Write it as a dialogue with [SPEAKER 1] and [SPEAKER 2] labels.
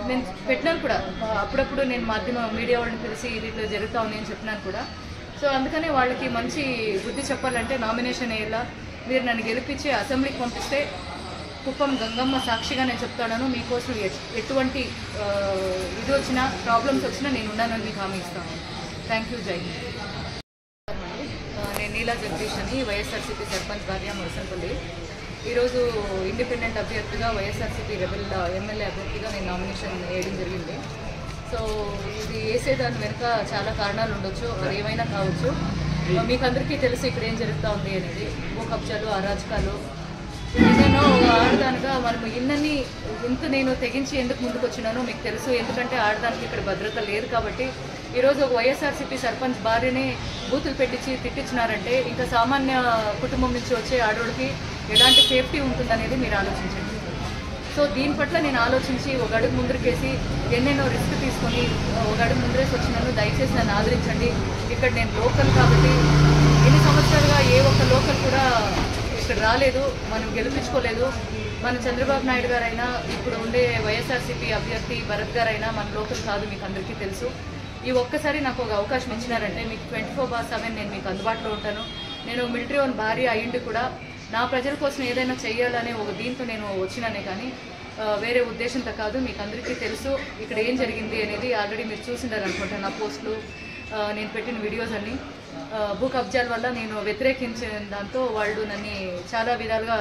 [SPEAKER 1] నేను పెట్టినాను కూడా అప్పుడప్పుడు నేను మాధ్యమ మీడియా వాళ్ళని పిలిచి ఇట్లా జరుగుతా ఉంది అని చెప్పినాను కూడా. సో అందుకనే వాళ్ళకి మంచి బుద్ధి చెప్పాలంటే నామినేషన్ అయ్యేలా మీరు నన్ను గెలిపించి అసెంబ్లీకి పంపిస్తే కుప్పం గంగమ్మ సాక్షిగా నేను చెప్తాను, మీకోసం ఎటువంటి ఇది వచ్చినా ప్రాబ్లమ్స్ వచ్చినా నేను ఉన్నానని మీకు హామీ ఇస్తాను. Thank you. జై హింద్. నేను నీలా జగదీష్ అని వైఎస్ఆర్సీపీ సర్పంచ్ భార్య మురసంపల్లి. ఈరోజు ఇండిపెండెంట్ అభ్యర్థిగా వైఎస్ఆర్సీపీ రెబెల్ ఎమ్మెల్యే అభ్యర్థిగా నేను నామినేషన్ వేయడం జరిగింది. సో ఇది వేసేదాని వెనుక చాలా కారణాలు ఉండొచ్చు, అది ఏమైనా కావచ్చు. మీకు అందరికీ తెలుసు ఇక్కడ ఏం జరుగుతూ ఉంది అనేది. భూ కబ్జాలు, అరాచకాలు. నేను ఆడదానిగా మనం ఇంత నేను తెగించి ఎందుకు ముందుకు వచ్చినానో మీకు తెలుసు. ఎందుకంటే ఆడదానికి ఇక్కడ భద్రత లేదు కాబట్టి. ఈరోజు ఒక వైఎస్ఆర్సీపీ సర్పంచ్ భార్యని బూతులు పెట్టించి తిట్టించినారంటే ఇంకా సామాన్య కుటుంబం నుంచి వచ్చే ఆడోడికి ఎలాంటి సేఫ్టీ ఉంటుందనేది మీరు ఆలోచించండి. సో దీని పట్ల నేను ఆలోచించి ఒక అడుగు ముందరికేసి ఎన్నెన్నో రిస్క్ తీసుకొని ఒక అడుగు ముందరేసి వచ్చినాను. దయచేసి నన్ను ఆదరించండి. ఇక్కడ నేను లోకల్ కాబట్టి ఎన్ని సంవత్సరాలుగా ఏ ఒక్క లోకల్ కూడా ఇక్కడ రాలేదు, మనం గెలిపించుకోలేదు. మన చంద్రబాబు నాయుడు గారైనా ఇప్పుడు ఉండే వైఎస్ఆర్సీపీ అభ్యర్థి భరత్ గారైనా మన లోకల్ కాదు, మీకు అందరికీ తెలుసు. ఈ ఒక్కసారి నాకు ఒక అవకాశం ఇచ్చినారంటే మీకు 24/7 నేను మీకు అందుబాటులో ఉంటాను. నేను మిలిటరీ ఓన్ భార్య అయ్యిండి కూడా నా ప్రజల కోసం ఏదైనా చేయాలనే ఒక దీంతో నేను వచ్చినానే కానీ వేరే ఉద్దేశంతో కాదు. మీకు అందరికీ తెలుసు ఇక్కడ ఏం జరిగింది అనేది. ఆల్రెడీ మీరు చూసిండారు అనుకుంటాను నా పోస్టులు, నేను పెట్టిన వీడియోస్ అన్నీ. భూ కబ్జాల వల్ల నేను వ్యతిరేకించిన దాంతో వాళ్ళు నన్ను చాలా విధాలుగా